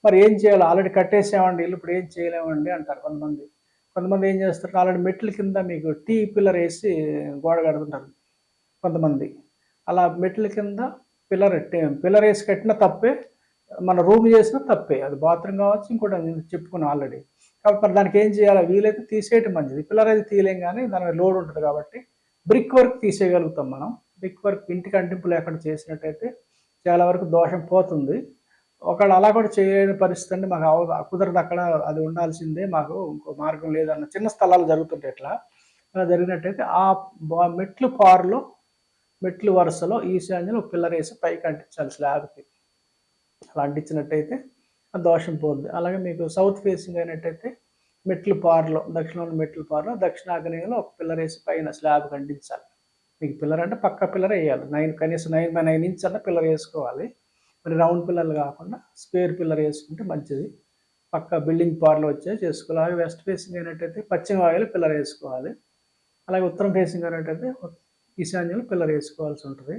మరి ఏం చేయాలి? ఆల్రెడీ కట్టేసామండి ఇల్లు, ఇప్పుడు ఏం చేయలేమండి అంటారు కొంతమంది. కొంతమంది ఏం చేస్తారు, ఆల్రెడీ మెట్ల కింద మీకు టీ పిల్లర్ ఏసి గోడ కడుతుంటారు కొంతమంది. అలా మెట్ల కింద పిల్లర్ ఏసి కట్టినా తప్పే. మన రూమ్ చేసినా తప్పే. అది బాత్రూమ్ కావచ్చు, ఇంకోటి అది చెప్పుకున్నాం ఆల్రెడీ. కాబట్టి మరి దానికి ఏం చేయాలి? వీలైతే తీసేయటం మంచిది. పిల్లర్ అయితే తీయలేం గానీ దాని మీద లోడ్ ఉంటది కాబట్టి బ్రిక్ వర్క్ తీసేయగలుగుతాం మనం. బ్రిక్ వర్క్ ఇంటికి అంటింపు లేకుండా చేసినట్టయితే చాలా వరకు దోషం పోతుంది. ఒకవేళ అలా కూడా చేయలేని పరిస్థితి అండి, మాకు కుదరదు అక్కడ, అది ఉండాల్సిందే, మాకు ఇంకో మార్గం లేదన్న చిన్న స్థలాలు జరుగుతుంటాయి ఇట్లా. అలా జరిగినట్టయితే ఆ మెట్లు వరుసలో ఈశాన్యంలో ఒక పిల్లర్ ఏసి పైకి అంటించాలి స్లాబ్‌కి. అలా అంటించినట్టయితే ఆ దోషం పోద్ది. అలాగే మీకు సౌత్ ఫేసింగ్ అయినట్టయితే దక్షిణంలో మెట్ల పారలో దక్షిణాగ్నేయంలో ఒక పిల్లర్ ఏసి పైన స్లాబ్‌కి అంటించాలి. మీకు పిల్లర్ అంటే పక్కా పిల్లరే ఎయ్యాలి. కనీసం 9 ఇంచ్ అన్న పిల్లర్ ఏసుకోవాలి. మరి రౌండ్ పిల్లర్లు కాకుండా స్క్వేర్ పిల్లర్ ఏసుకుంటే మంచిది. పక్కా బిల్డింగ్ పార్లో వచ్చేయి చేసుకోవాలి. అలాగే వెస్ట్ ఫేసింగ్ అయినట్టయితే పశ్చిమ వాయువులో పిల్లర్ ఏసుకోవాలి. అలాగే ఉత్తరం ఫేసింగ్ అయినట్టయితే ఈశాన్యంలో పిల్లర్ ఏసుకోవాల్సి ఉంటది.